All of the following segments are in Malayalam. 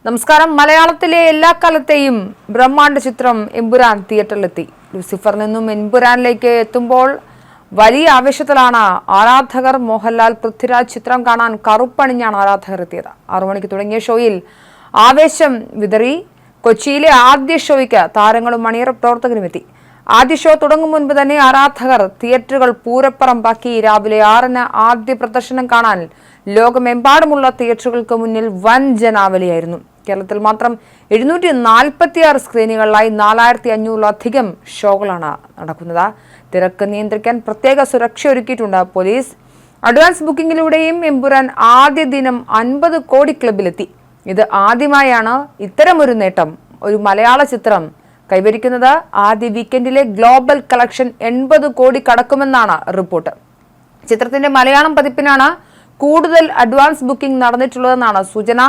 നമസ്കാരം. മലയാളത്തിലെ എല്ലാ കാലത്തെയും ബ്രഹ്മാണ്ഡ ചിത്രം എമ്പുരാൻ തിയേറ്ററിലെത്തി. ലൂസിഫറിൽ നിന്നും എമ്പുരാനിലേക്ക് എത്തുമ്പോൾ വലിയ ആവേശത്തിലാണ് ആരാധകർ. മോഹൻലാൽ, പൃഥ്വിരാജ് ചിത്രം കാണാൻ കറുപ്പണിഞ്ഞാണ് ആരാധകർ എത്തിയത്. 6 മണിക്ക് തുടങ്ങിയ ഷോയിൽ ആവേശം വിതറി. കൊച്ചിയിലെ ആദ്യ ഷോയ്ക്ക് താരങ്ങളും അണിയറ പ്രവർത്തകരും എത്തി. ആദ്യ ഷോ തുടങ്ങും മുൻപ് തന്നെ ആരാധകർ തിയേറ്ററുകൾ പൂരപ്പറമ്പാക്കി. രാവിലെ 6-ന് ആദ്യ പ്രദർശനം കാണാൻ ലോകമെമ്പാടുമുള്ള തിയേറ്ററുകൾക്ക് മുന്നിൽ വൻ ജനാവലിയായിരുന്നു. കേരളത്തിൽ മാത്രം 746 സ്ക്രീനുകളിലായി 4500-ലധികം ഷോകളാണ് നടക്കുന്നത്. തിരക്ക് നിയന്ത്രിക്കാൻ പ്രത്യേക സുരക്ഷ ഒരുക്കിയിട്ടുണ്ട് പോലീസ്. അഡ്വാൻസ് ബുക്കിംഗിലൂടെയും എമ്പുരാൻ ആദ്യ ദിനം 50 കോടി ക്ലബിലെത്തി. ഇത് ആദ്യമായാണ് ഇത്തരമൊരു നേട്ടം ഒരു മലയാള ചിത്രം കൈവരിക്കുന്നത്. ആദ്യ വീക്കെൻഡിലെ ഗ്ലോബൽ കളക്ഷൻ 80 കോടി കടക്കുമെന്നാണ് റിപ്പോർട്ട്. ചിത്രത്തിന്റെ മലയാളം പതിപ്പിനാണ് കൂടുതൽ അഡ്വാൻസ് ബുക്കിംഗ് നടന്നിട്ടുള്ളതെന്നാണ് സൂചന.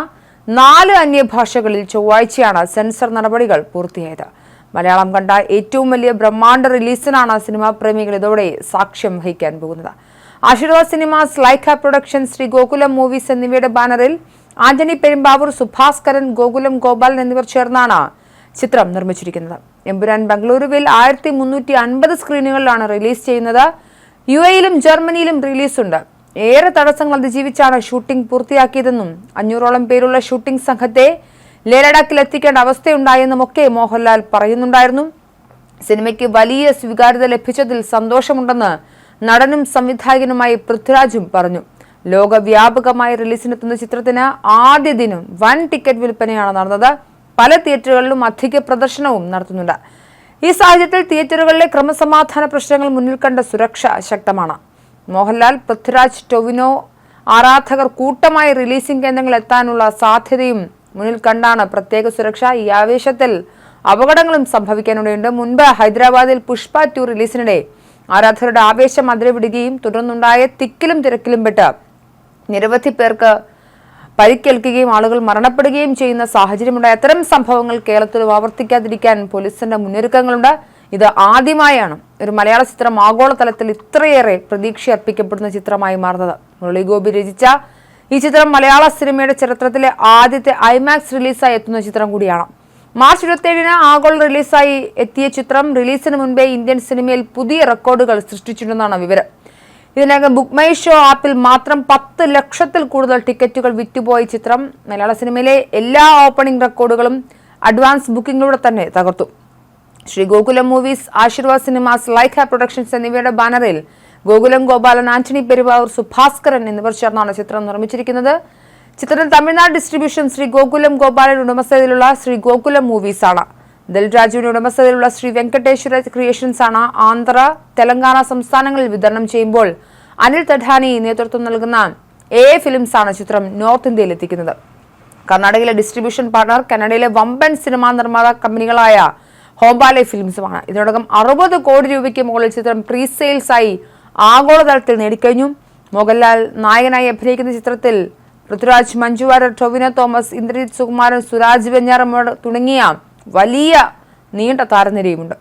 4 അന്യഭാഷകളിൽ ചൊവ്വാഴ്ചയാണ് സെൻസർ നടപടികൾ പൂർത്തിയായത്. മലയാളം കണ്ട ഏറ്റവും വലിയ ബ്രഹ്മാണ്ഡ റിലീസിനാണ് സിനിമാ പ്രേമികൾ ഇതോടെ സാക്ഷ്യം വഹിക്കാൻ പോകുന്നത്. Aashirvad cinemas, Lyca productions, Sree Gokulam movies എന്നിവയുടെ ബാനറിൽ ആന്റണി പെരുമ്പാവൂർ, സുഭാസ്കരൻ, ഗോകുലം ഗോപാലൻ എന്നിവർ ചേർന്നാണ് ചിത്രം നിർമ്മിച്ചിരിക്കുന്നത്. എമ്പുരാൻ ബംഗളൂരുവിൽ 1350 സ്ക്രീനുകളിലാണ് റിലീസ് ചെയ്യുന്നത്. UAE-യിലും ജർമ്മനിയിലും റിലീസുണ്ട്. ഏറെ തടസ്സങ്ങൾ അതിജീവിച്ചാണ് ഷൂട്ടിംഗ് പൂർത്തിയാക്കിയതെന്നും 500ഓളം പേരുള്ള ഷൂട്ടിംഗ് സംഘത്തെ ലേലഡാക്കിൽ എത്തിക്കേണ്ട അവസ്ഥയുണ്ടായെന്നുമൊക്കെ മോഹൻലാൽ പറയുന്നുണ്ടായിരുന്നു. സിനിമയ്ക്ക് വലിയ സ്വീകാര്യത ലഭിച്ചതിൽ സന്തോഷമുണ്ടെന്ന് നടനും സംവിധായകനുമായി പൃഥ്വിരാജും പറഞ്ഞു. ലോകവ്യാപകമായി റിലീസിനെത്തുന്ന ചിത്രത്തിന് ആദ്യ ദിനം വൻ ടിക്കറ്റ് വിൽപ്പനയാണ് നടന്നത്. പല തിയേറ്ററുകളിലും അധിക പ്രദർശനവും നടത്തുന്നുണ്ട്. ഈ സാഹചര്യത്തിൽ തിയേറ്ററുകളിലെ ക്രമസമാധാന പ്രശ്നങ്ങൾ മുന്നിൽ കണ്ട സുരക്ഷ ശക്തമാണ്. മോഹൻലാൽ, പൃഥ്വിരാജ്, ടൊവിനോ ആരാധകർ കൂട്ടമായി റിലീസിംഗ് കേന്ദ്രങ്ങളിൽ എത്താനുള്ള സാധ്യതയും മുന്നിൽ കണ്ടാണ് പ്രത്യേക സുരക്ഷ. ഈ ആവേശത്തിൽ അപകടങ്ങളും സംഭവിക്കാനിടയുണ്ട്. മുൻപ് ഹൈദരാബാദിൽ പുഷ്പ 2 റിലീസിനിടെ ആരാധകരുടെ ആവേശം അതിരവിടുകയും തുടർന്നുണ്ടായ തിക്കിലും തിരക്കിലും പെട്ട് നിരവധി പേർക്ക് പരിക്കേൽക്കുകയും ആളുകൾ മരണപ്പെടുകയും ചെയ്യുന്ന സാഹചര്യമുണ്ടായ അത്തരം സംഭവങ്ങൾ കേരളത്തിൽ ആവർത്തിക്കാതിരിക്കാൻ പോലീസിന്റെ മുന്നൊരുക്കങ്ങളുണ്ട്. ഇത് ആദ്യമായാണ് ഒരു മലയാള ചിത്രം ആഗോളതലത്തിൽ ഇത്രയേറെ പ്രതീക്ഷ അർപ്പിക്കപ്പെടുന്ന ചിത്രമായി മാറുന്നത്. മുരളി ഗോപി രചിച്ച ഈ ചിത്രം മലയാള സിനിമയുടെ ചരിത്രത്തിലെ ആദ്യത്തെ IMAX റിലീസായി എത്തുന്ന ചിത്രം കൂടിയാണ്. മാർച്ച് 27-ന് ആഗോള റിലീസായി എത്തിയ ചിത്രം റിലീസിന് മുൻപേ ഇന്ത്യൻ സിനിമയിൽ പുതിയ റെക്കോർഡുകൾ സൃഷ്ടിച്ചിട്ടുണ്ടെന്നാണ് വിവരം. ഇതിനകം ബുക്ക് മൈ ഷോ ആപ്പിൽ മാത്രം 10 ലക്ഷത്തിൽ കൂടുതൽ ടിക്കറ്റുകൾ വിറ്റുപോയ ചിത്രം മലയാള സിനിമയിലെ എല്ലാ ഓപ്പണിംഗ് റെക്കോർഡുകളും അഡ്വാൻസ് ബുക്കിംഗിലൂടെ തന്നെ തകർത്തു. Sree Gokulam movies, Aashirvad cinemas, Lyca productions എന്നിവയുടെ ബാനറിൽ ഗോകുലം ഗോപാലൻ, ആന്റണി പെരുമ്പാവൂർ, സുഭാസ്കരൻ എന്നിവർ ചേർന്നാണ് ചിത്രം നിർമ്മിച്ചിരിക്കുന്നത്. ചിത്രത്തിൽ തമിഴ്നാട് ഡിസ്ട്രിബ്യൂഷൻ ശ്രീ ഗോകുലം ഗോപാലൻ ഉടമസ്ഥതയിലുള്ള ശ്രീ ഗോകുലം മൂവീസ് ആണ്. ദിൽരാജുവിന്റെ ഉടമസ്ഥതയിലുള്ള ശ്രീ വെങ്കടേശ്വര ക്രിയേഷൻസ് ആണ് ആന്ധ്ര, തെലങ്കാന സംസ്ഥാനങ്ങളിൽ വിതരണം ചെയ്യുമ്പോൾ അനിൽ തഡാനി നേതൃത്വം നൽകുന്ന AA ഫിലിംസ് ആണ് ചിത്രം നോർത്ത് ഇന്ത്യയിൽ എത്തിക്കുന്നത്. കർണാടകയിലെ ഡിസ്ട്രിബ്യൂഷൻ പാർട്ണർ കന്നഡയിലെ വമ്പൻ സിനിമാ നിർമ്മാണ കമ്പനികളായ ഹോംബാലെ ഫിലിംസുമാണ്. ഇതിനോടകം 60 കോടി രൂപയ്ക്ക് മുകളിൽ ചിത്രം പ്രീ സെയിൽസായി ആഗോളതലത്തിൽ നേടിക്കഴിഞ്ഞു. മോഹൻലാൽ നായകനായി അഭിനയിക്കുന്ന ചിത്രത്തിൽ പൃഥ്വിരാജ്, മഞ്ജു വാര്യർ, ടൊവിനോ തോമസ്, ഇന്ദ്രജിത് സുകുമാരൻ, സുരാജ് വെഞ്ഞാറമ്മൂട് തുടങ്ങിയ വലിയ നീണ്ട താരനിരയുമുണ്ട്.